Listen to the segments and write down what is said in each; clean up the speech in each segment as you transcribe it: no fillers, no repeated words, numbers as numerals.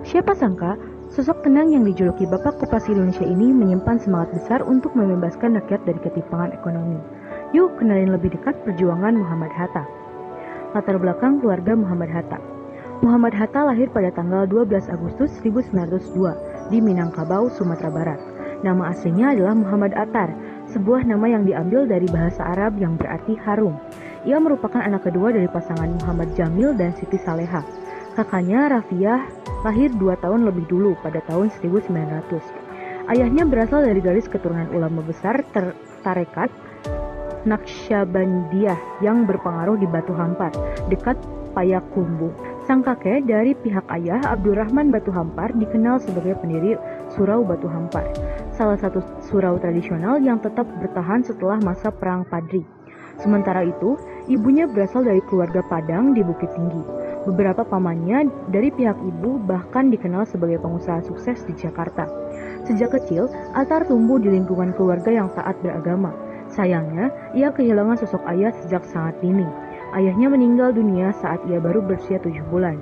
Siapa sangka, sosok tenang yang dijuluki Bapak Koperasi Indonesia ini menyimpan semangat besar untuk membebaskan rakyat dari ketimpangan ekonomi. Yuk kenalin lebih dekat perjuangan Muhammad Hatta. Latar belakang keluarga Muhammad Hatta. Muhammad Hatta lahir pada tanggal 12 Agustus 1902 di Minangkabau, Sumatera Barat. Nama aslinya adalah Muhammad Attar, sebuah nama yang diambil dari bahasa Arab yang berarti harum. Ia merupakan anak kedua dari pasangan Muhammad Jamil dan Siti Saleha. Kakaknya Rafiah lahir 2 tahun lebih dulu pada tahun 1900. Ayahnya berasal dari garis keturunan ulama besar Tarekat Naqsyabandiyah yang berpengaruh di Batu Hampar, dekat Payakumbuh. Sang kakek dari pihak ayah, Abdurrahman Batu Hampar, dikenal sebagai pendiri Surau Batu Hampar, salah satu surau tradisional yang tetap bertahan setelah masa Perang Padri. Sementara itu, ibunya berasal dari keluarga Padang di Bukit Tinggi. Beberapa pamannya dari pihak ibu bahkan dikenal sebagai pengusaha sukses di Jakarta. Sejak kecil, Attar tumbuh di lingkungan keluarga yang taat beragama. Sayangnya, ia kehilangan sosok ayah sejak sangat dini. Ayahnya meninggal dunia saat ia baru berusia 7 bulan.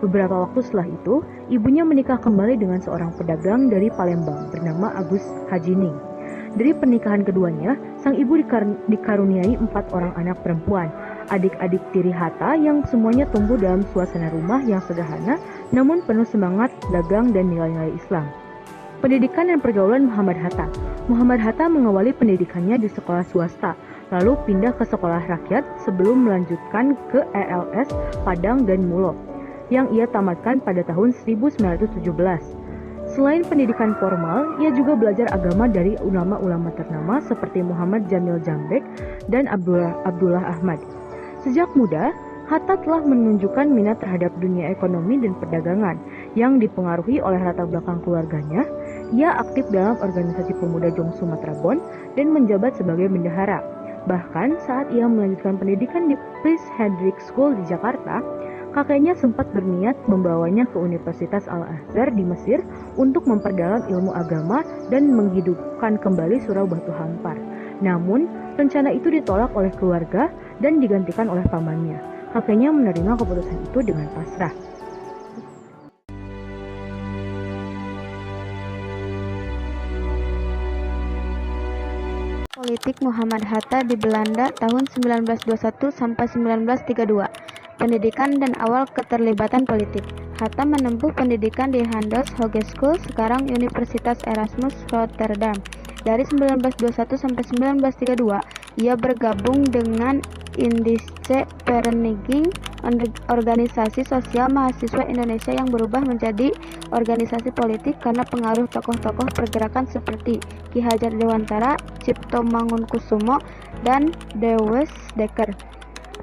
Beberapa waktu setelah itu, ibunya menikah kembali dengan seorang pedagang dari Palembang bernama Agus Hajining. Dari pernikahan keduanya, sang ibu dikaruniai 4 orang anak perempuan, adik-adik tiri Hatta yang semuanya tumbuh dalam suasana rumah yang sederhana namun penuh semangat dagang dan nilai-nilai Islam. Pendidikan dan pergaulan Muhammad Hatta. Muhammad Hatta mengawali pendidikannya di sekolah swasta, lalu pindah ke sekolah rakyat sebelum melanjutkan ke ELS Padang dan Mulo, yang ia tamatkan pada tahun 1917. Selain pendidikan formal, ia juga belajar agama dari ulama-ulama ternama seperti Muhammad Jamil Jambek dan Abdullah Ahmad. Sejak muda, Hatta telah menunjukkan minat terhadap dunia ekonomi dan perdagangan yang dipengaruhi oleh latar belakang keluarganya. Ia aktif dalam organisasi pemuda Jong Sumatera Bon dan menjabat sebagai bendahara. Bahkan saat ia melanjutkan pendidikan di Prince Hendrik School di Jakarta, kakeknya sempat berniat membawanya ke Universitas Al-Azhar di Mesir untuk memperdalam ilmu agama dan menghidupkan kembali Surau Batu Hampar. Namun, rencana itu ditolak oleh keluarga dan digantikan oleh pamannya. Kakeknya menerima keputusan itu dengan pasrah. Politik Muhammad Hatta di Belanda tahun 1921 sampai 1932. Pendidikan dan awal keterlibatan politik. Hatta menempuh pendidikan di Handels Hogeschool, sekarang Universitas Erasmus Rotterdam. Dari 1921 sampai 1932, ia bergabung dengan Indische Vereniging, organisasi sosial mahasiswa Indonesia yang berubah menjadi organisasi politik karena pengaruh tokoh-tokoh pergerakan seperti Ki Hajar Dewantara, Cipto Mangunkusumo, dan Dewes Dekker.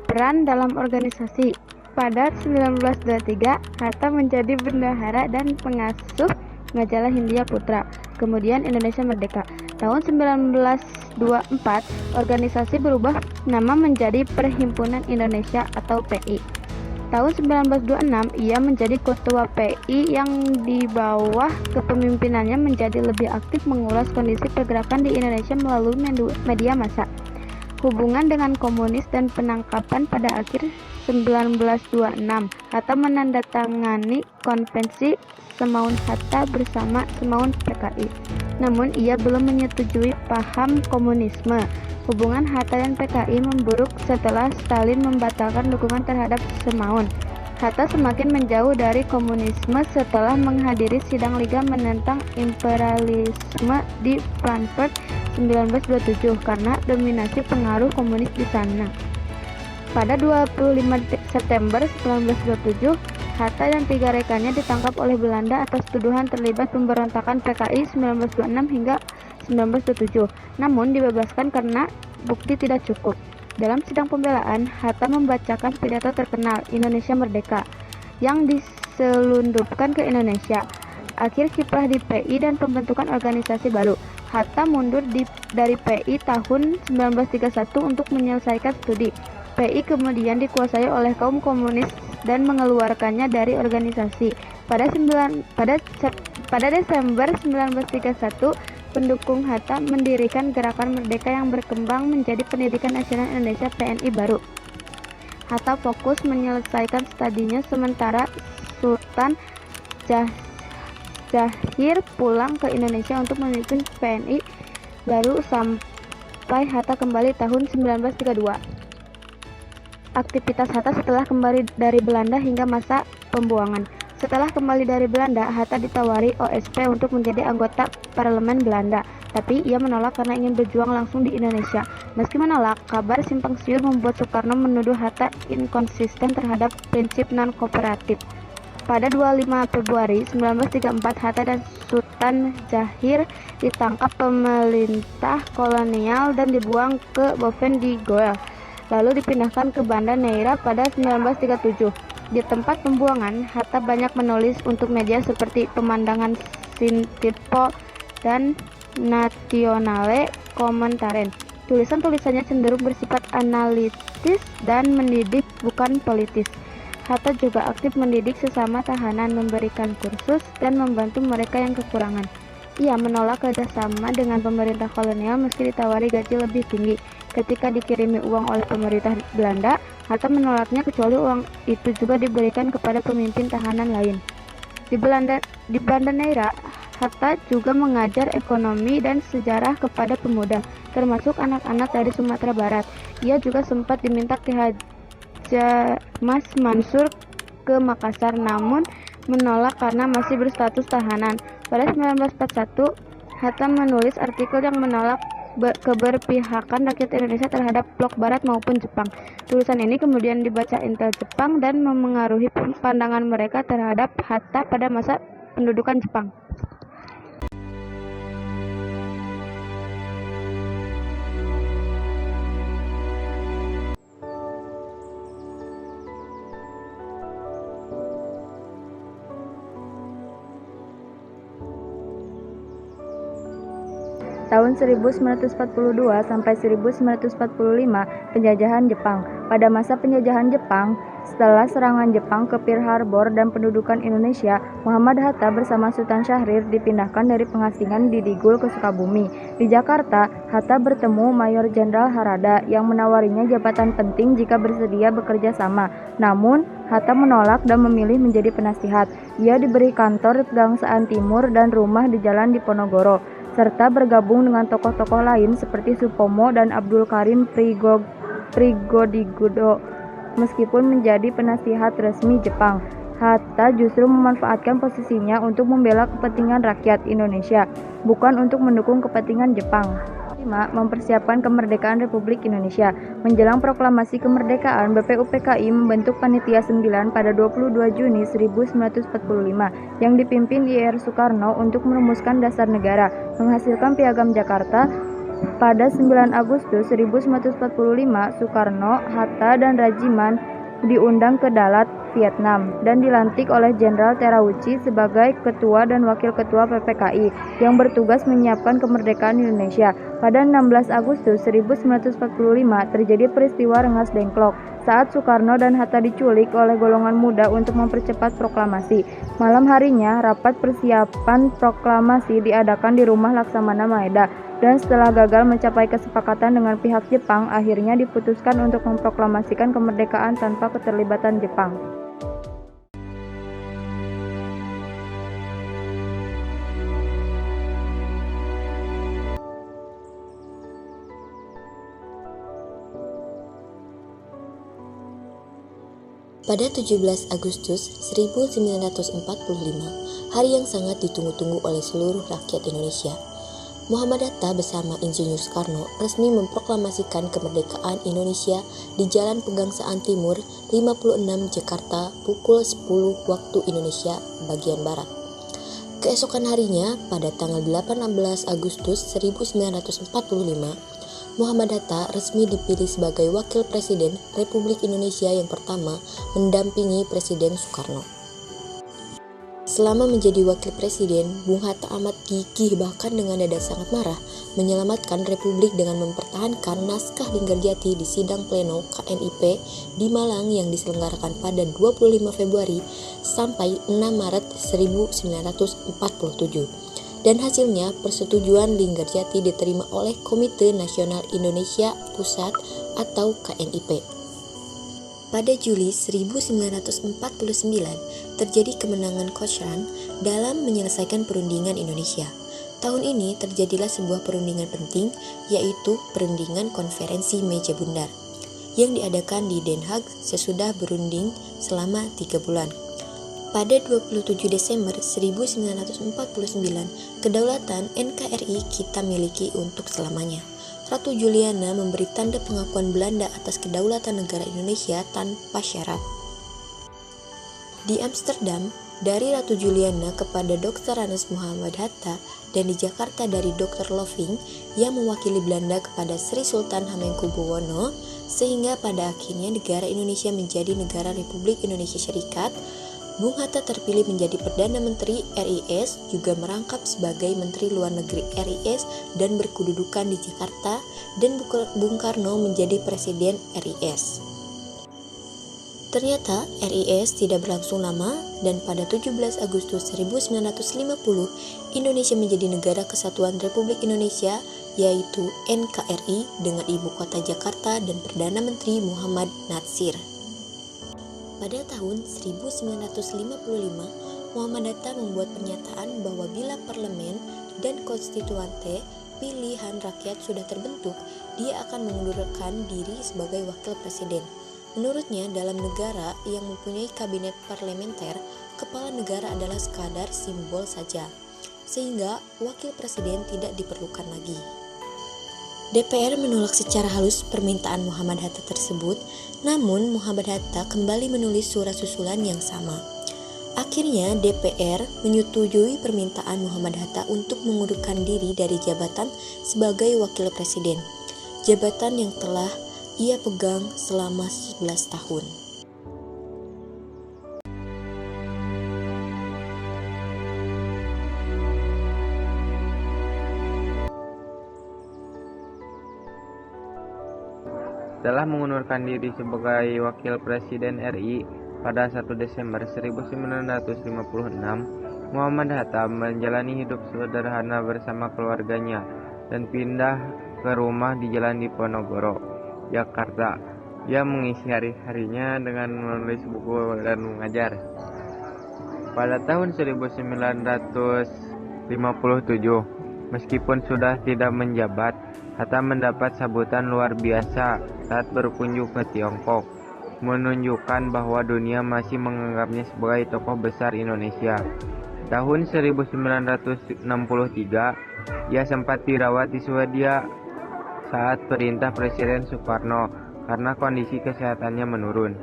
Peran dalam organisasi. Pada 1923, Hatta menjadi bendahara dan pengasuh majalah Hindia Putra, kemudian Indonesia Merdeka. Tahun 1924, organisasi berubah nama menjadi Perhimpunan Indonesia atau PI. Tahun 1926, ia menjadi ketua PI yang di bawah kepemimpinannya menjadi lebih aktif mengulas kondisi pergerakan di Indonesia melalui media massa. Hubungan dengan komunis dan penangkapan pada akhir 1926, Hatta menandatangani konvensi Semaun Hatta bersama Semaun PKI. Namun ia belum menyetujui paham komunisme. Hubungan Hatta dan PKI memburuk setelah Stalin membatalkan dukungan terhadap Semaun. Hatta semakin menjauh dari komunisme setelah menghadiri sidang Liga menentang imperialisme di Frankfurt 1927 karena dominasi pengaruh komunis di sana. Pada 25 September 1927, Hatta dan 3 rekannya ditangkap oleh Belanda atas tuduhan terlibat pemberontakan PKI 1926 hingga 1927, namun dibebaskan karena bukti tidak cukup. Dalam sidang pembelaan, Hatta membacakan pidato terkenal Indonesia Merdeka yang diselundupkan ke Indonesia. Akhir kiprah di PI dan pembentukan organisasi baru. Hatta mundur dari PI tahun 1931 untuk menyelesaikan studi. PI kemudian dikuasai oleh kaum komunis dan mengeluarkannya dari organisasi. Pada Desember 1931, pendukung Hatta mendirikan Gerakan Merdeka yang berkembang menjadi Pendidikan Nasional Indonesia PNI baru. Hatta fokus menyelesaikan studinya sementara Sultan Zahir pulang ke Indonesia untuk memimpin PNI baru sampai Hatta kembali tahun 1932. Aktivitas Hatta setelah kembali dari Belanda hingga masa pembuangan. Setelah kembali dari Belanda, Hatta ditawari OSP untuk menjadi anggota parlemen Belanda, tapi ia menolak karena ingin berjuang langsung di Indonesia. Meski menolak, kabar simpang siur membuat Soekarno menuduh Hatta inkonsisten terhadap prinsip non-kooperatif. Pada 25 Februari 1934, Hatta dan Sultan Zahir ditangkap pemerintah kolonial dan dibuang ke Boven di Goel, lalu dipindahkan ke Banda Neira pada 1937. Di tempat pembuangan, Hatta banyak menulis untuk media seperti Pemandangan Sintirpo dan Nationale Commentaren. Tulisan-tulisannya cenderung bersifat analitis dan mendidik, bukan politis. Hatta juga aktif mendidik sesama tahanan, memberikan kursus, dan membantu mereka yang kekurangan. Ia menolak kerjasama dengan pemerintah kolonial meski ditawari gaji lebih tinggi. Ketika dikirimi uang oleh pemerintah Belanda, Hatta menolaknya kecuali uang itu juga diberikan kepada pemimpin tahanan lain. Di Banda Neira, Hatta juga mengajar ekonomi dan sejarah kepada pemuda, termasuk anak-anak dari Sumatera Barat. Ia juga sempat diminta Ki Hajar Mas Mansur ke Makassar, namun menolak karena masih berstatus tahanan. Pada 1941, Hatta menulis artikel yang menolak keberpihakan rakyat Indonesia terhadap blok Barat maupun Jepang. Tulisan ini kemudian dibaca intel Jepang dan memengaruhi pandangan mereka terhadap Hatta pada masa pendudukan Jepang. Tahun 1942 sampai 1945, penjajahan Jepang. Pada masa penjajahan Jepang, setelah serangan Jepang ke Pearl Harbor dan pendudukan Indonesia, Muhammad Hatta bersama Sultan Syahrir dipindahkan dari pengasingan di Digul ke Sukabumi. Di Jakarta, Hatta bertemu Mayor Jenderal Harada yang menawarinya jabatan penting jika bersedia bekerja sama. Namun, Hatta menolak dan memilih menjadi penasihat. Ia diberi kantor Gangsaan Timur dan rumah di Jalan Diponegoro, serta bergabung dengan tokoh-tokoh lain seperti Supomo dan Abdul Karim Prigodigudo. Meskipun menjadi penasihat resmi Jepang, Hatta justru memanfaatkan posisinya untuk membela kepentingan rakyat Indonesia, bukan untuk mendukung kepentingan Jepang. 5. Mempersiapkan kemerdekaan Republik Indonesia. Menjelang proklamasi kemerdekaan, BPUPKI membentuk Panitia 9 pada 22 Juni 1945 yang dipimpin Ir Soekarno untuk merumuskan dasar negara, menghasilkan Piagam Jakarta. Pada 9 Agustus 1945, Soekarno, Hatta, dan Rajiman diundang ke Dalat, Vietnam, dan dilantik oleh Jenderal Terauchi sebagai Ketua dan Wakil Ketua PPKI yang bertugas menyiapkan kemerdekaan Indonesia. Pada 16 Agustus 1945 terjadi peristiwa Rengas Dengklok saat Soekarno dan Hatta diculik oleh golongan muda untuk mempercepat proklamasi. Malam harinya, rapat persiapan proklamasi diadakan di rumah Laksamana Maeda, dan setelah gagal mencapai kesepakatan dengan pihak Jepang, akhirnya diputuskan untuk memproklamasikan kemerdekaan tanpa keterlibatan Jepang. Pada 17 Agustus 1945, hari yang sangat ditunggu-tunggu oleh seluruh rakyat Indonesia, Muhammad Hatta bersama Insinyur Soekarno resmi memproklamasikan kemerdekaan Indonesia di Jalan Pegangsaan Timur 56 Jakarta pukul 10 waktu Indonesia bagian Barat. Keesokan harinya, pada tanggal 18 Agustus 1945, Muhammad Hatta resmi dipilih sebagai Wakil Presiden Republik Indonesia yang pertama mendampingi Presiden Soekarno. Selama menjadi Wakil Presiden, Bung Hatta amat gigih bahkan dengan nada sangat marah menyelamatkan Republik dengan mempertahankan naskah Linggarjati di sidang pleno KNIP di Malang yang diselenggarakan pada 25 Februari sampai 6 Maret 1947. Dan hasilnya persetujuan Linggarjati diterima oleh Komite Nasional Indonesia Pusat atau KNIP. Pada Juli 1949, terjadi kemenangan Cochrane dalam menyelesaikan perundingan Indonesia. Tahun ini terjadilah sebuah perundingan penting, yaitu Perundingan Konferensi Meja Bundar, yang diadakan di Den Haag sesudah berunding selama 3 bulan. Pada 27 Desember 1949, kedaulatan NKRI kita miliki untuk selamanya. Ratu Juliana memberi tanda pengakuan Belanda atas kedaulatan negara Indonesia tanpa syarat. Di Amsterdam, dari Ratu Juliana kepada Dr. Ernest Muhammad Hatta, dan di Jakarta dari Dr. Loving yang mewakili Belanda kepada Sri Sultan Hamengkubuwono, sehingga pada akhirnya negara Indonesia menjadi negara Republik Indonesia Serikat. Bung Hatta terpilih menjadi Perdana Menteri RIS, juga merangkap sebagai Menteri Luar Negeri RIS dan berkedudukan di Jakarta, dan Bung Karno menjadi Presiden RIS. Ternyata RIS tidak berlangsung lama, dan pada 17 Agustus 1950 Indonesia menjadi Negara Kesatuan Republik Indonesia, yaitu NKRI, dengan ibu kota Jakarta dan Perdana Menteri Muhammad Natsir. Pada tahun 1955, Muhammad Hatta membuat pernyataan bahwa bila parlemen dan konstituante pilihan rakyat sudah terbentuk, dia akan mengundurkan diri sebagai wakil presiden. Menurutnya, dalam negara yang mempunyai kabinet parlementer, kepala negara adalah sekadar simbol saja, sehingga wakil presiden tidak diperlukan lagi. DPR menolak secara halus permintaan Muhammad Hatta tersebut, namun Muhammad Hatta kembali menulis surat susulan yang sama. Akhirnya DPR menyetujui permintaan Muhammad Hatta untuk mengundurkan diri dari jabatan sebagai wakil presiden, jabatan yang telah ia pegang selama 11 tahun. Setelah mengundurkan diri sebagai Wakil Presiden RI pada 1 Desember 1956, Muhammad Hatta menjalani hidup sederhana bersama keluarganya dan pindah ke rumah di Jalan Diponegoro, Jakarta. Ia mengisi hari-harinya dengan menulis buku dan mengajar. Pada tahun 1957, meskipun sudah tidak menjabat, Hatta mendapat sambutan luar biasa saat berkunjung ke Tiongkok, menunjukkan bahwa dunia masih menganggapnya sebagai tokoh besar Indonesia. Tahun 1963, ia sempat dirawat di Swedia saat perintah Presiden Soekarno karena kondisi kesehatannya menurun.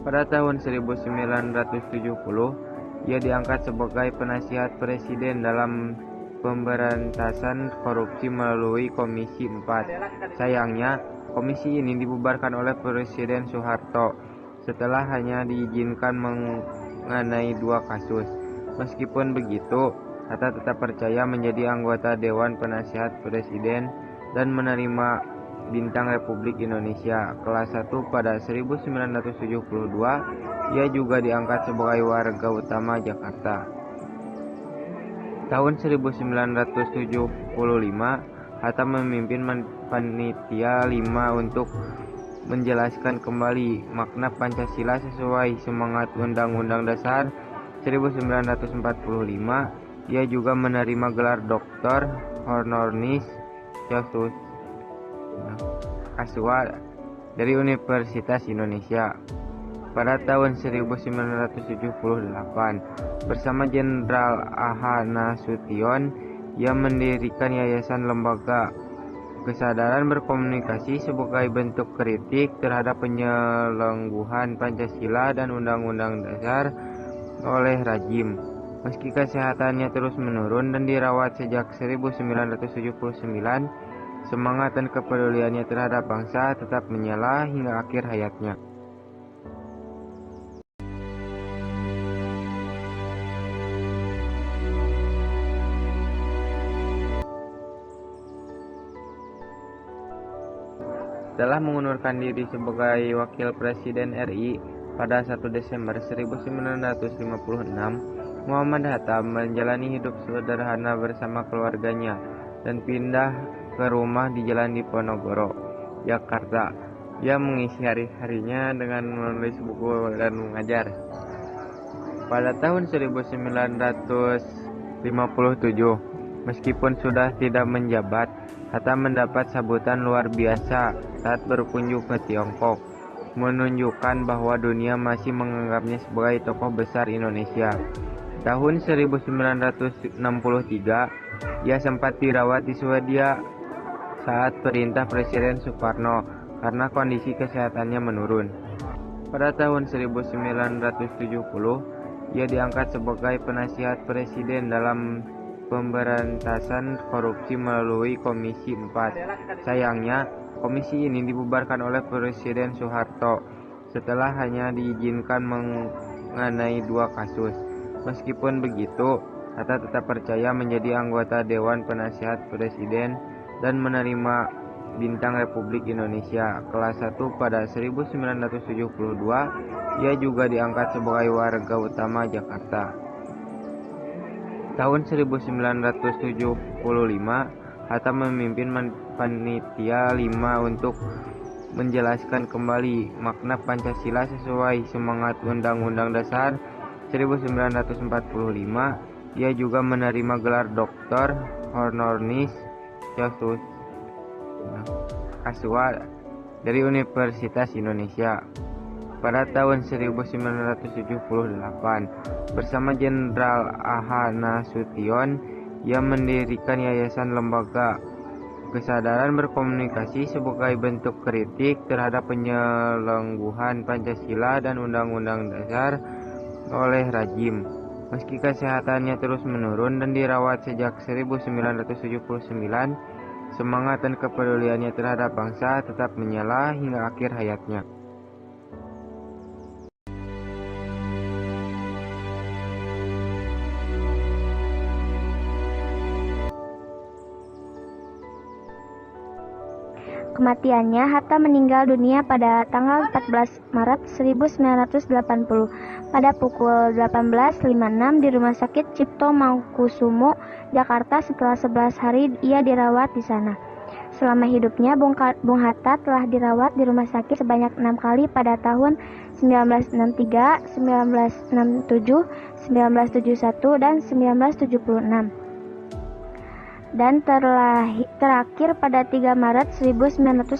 Pada tahun 1970, ia diangkat sebagai penasihat Presiden dalam pemberantasan korupsi melalui Komisi 4. Sayangnya, komisi ini dibubarkan oleh Presiden Soeharto setelah hanya diizinkan mengenai 2 kasus. Meskipun begitu, Hatta tetap percaya menjadi anggota Dewan Penasihat Presiden dan menerima Bintang Republik Indonesia kelas 1 pada 1972. Ia juga diangkat sebagai warga utama Jakarta. Tahun 1975, Hatta memimpin Panitia 5 untuk menjelaskan kembali makna Pancasila sesuai semangat Undang-Undang Dasar 1945. Ia juga menerima gelar Doktor Honoris Causa dari Universitas Indonesia. Pada tahun 1978, bersama Jenderal A.H. Nasution, ia mendirikan Yayasan Lembaga Kesadaran Berkomunikasi sebagai bentuk kritik terhadap penyelenggaraan Pancasila dan Undang-Undang Dasar oleh rejim. Meski kesehatannya terus menurun dan dirawat sejak 1979, semangat dan kepeduliannya terhadap bangsa tetap menyala hingga akhir hayatnya. Setelah mengundurkan diri sebagai Wakil Presiden RI pada 1 Desember 1956, Muhammad Hatta menjalani hidup sederhana bersama keluarganya dan pindah ke rumah di Jalan Diponegoro, Jakarta. Ia mengisi hari-harinya dengan menulis buku dan mengajar. Pada tahun 1957, meskipun sudah tidak menjabat, Hatta mendapat sambutan luar biasa saat berkunjung ke Tiongkok, menunjukkan bahwa dunia masih menganggapnya sebagai tokoh besar Indonesia. Tahun 1963, ia sempat dirawat di Swedia saat perintah Presiden Soekarno karena kondisi kesehatannya menurun. Pada tahun 1970, ia diangkat sebagai penasihat Presiden dalam pemberantasan korupsi melalui Komisi 4. Sayangnya, komisi ini dibubarkan oleh Presiden Soeharto setelah hanya diizinkan mengenai 2 kasus. Meskipun begitu, Hatta tetap percaya menjadi anggota Dewan Penasihat Presiden dan menerima Bintang Republik Indonesia kelas 1 pada 1972. Ia juga diangkat sebagai warga utama Jakarta. Tahun 1975, Hatta memimpin panitia 5 untuk menjelaskan kembali makna Pancasila sesuai semangat Undang-Undang Dasar 1945. Ia juga menerima gelar Doktor Honoris Causa dari Universitas Indonesia. Pada tahun 1978, bersama Jenderal A.H. Nasution, ia mendirikan Yayasan Lembaga Kesadaran Berkomunikasi sebagai bentuk kritik terhadap penyelenggaraan Pancasila dan Undang-Undang Dasar oleh rejim. Meski kesehatannya terus menurun dan dirawat sejak 1979, semangat dan kepeduliannya terhadap bangsa tetap menyala hingga akhir hayatnya. Kematiannya, Hatta meninggal dunia pada tanggal 14 Maret 1980 pada pukul 18.56 di Rumah Sakit Cipto Mangkusumo, Jakarta. Setelah 11 hari ia dirawat di sana. Selama hidupnya, Bung Hatta telah dirawat di rumah sakit sebanyak 6 kali pada tahun 1963, 1967, 1971, dan 1976. Dan terakhir pada 3 Maret 1980.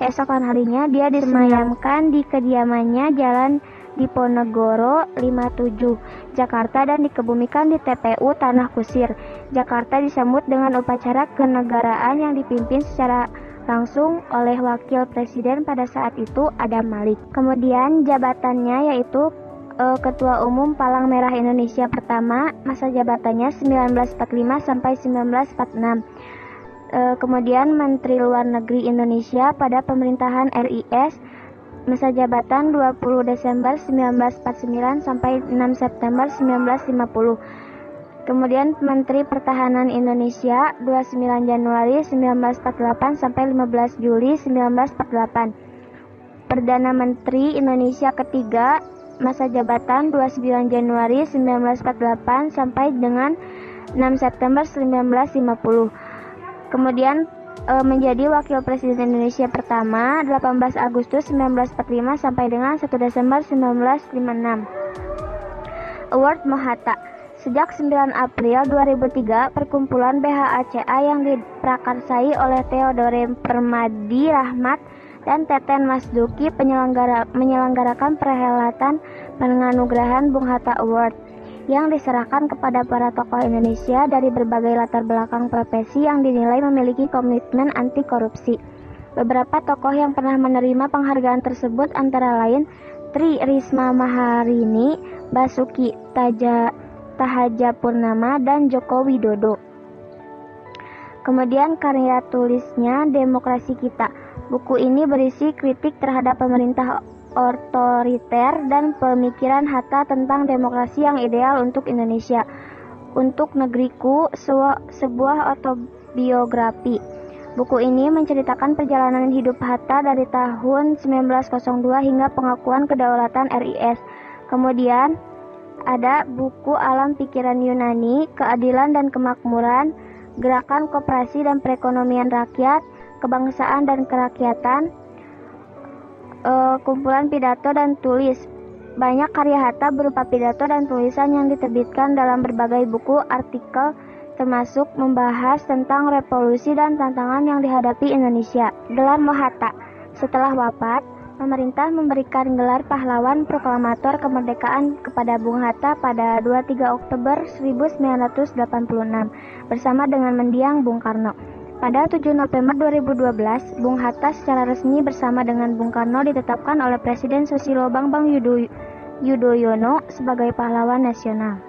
Keesokan harinya dia disemayamkan di kediamannya Jalan Diponegoro 57, Jakarta, dan dikebumikan di TPU Tanah Kusir, Jakarta. Disambut dengan upacara kenegaraan yang dipimpin secara langsung oleh Wakil Presiden pada saat itu, Adam Malik. Kemudian jabatannya yaitu Ketua Umum Palang Merah Indonesia pertama, masa jabatannya 1945 sampai 1946. Kemudian Menteri Luar Negeri Indonesia pada pemerintahan RIS, masa jabatan 20 Desember 1949 sampai 6 September 1950. Kemudian Menteri Pertahanan Indonesia 29 Januari 1948 sampai 15 Juli 1948. Perdana Menteri Indonesia ketiga, masa jabatan 29 Januari 1948 sampai dengan 6 September 1950. Kemudian menjadi Wakil Presiden Indonesia pertama 18 Agustus 1945 sampai dengan 1 Desember 1956. Award Mohatta. Sejak 9 April 2003, perkumpulan BHACA yang diprakarsai oleh Theodore Permadi Rahmat dan Teten Masduki menyelenggarakan perhelatan penganugerahan Bung Hatta Award yang diserahkan kepada para tokoh Indonesia dari berbagai latar belakang profesi yang dinilai memiliki komitmen anti korupsi. Beberapa tokoh yang pernah menerima penghargaan tersebut antara lain Tri Risma Maharini, Basuki Tahajapurnama, dan Joko Widodo. Kemudian karya tulisnya Demokrasi Kita. Buku ini berisi kritik terhadap pemerintah otoriter dan pemikiran Hatta tentang demokrasi yang ideal untuk Indonesia. Untuk Negeriku, sebuah autobiografi. Buku ini menceritakan perjalanan hidup Hatta dari tahun 1902 hingga pengakuan kedaulatan RIS. Kemudian ada buku Alam Pikiran Yunani, Keadilan dan Kemakmuran, Gerakan Koperasi dan Perekonomian Rakyat, Kebangsaan dan Kerakyatan, kumpulan pidato dan tulis. Banyak karya Hatta berupa pidato dan tulisan yang diterbitkan dalam berbagai buku, artikel, termasuk membahas tentang revolusi dan tantangan yang dihadapi Indonesia. Gelar Mohatta. Setelah wafat, pemerintah memberikan gelar pahlawan proklamator kemerdekaan kepada Bung Hatta pada 23 Oktober 1986 bersama dengan mendiang Bung Karno. Pada 7 November 2012, Bung Hatta secara resmi bersama dengan Bung Karno ditetapkan oleh Presiden Susilo Bambang Yudhoyono sebagai pahlawan nasional.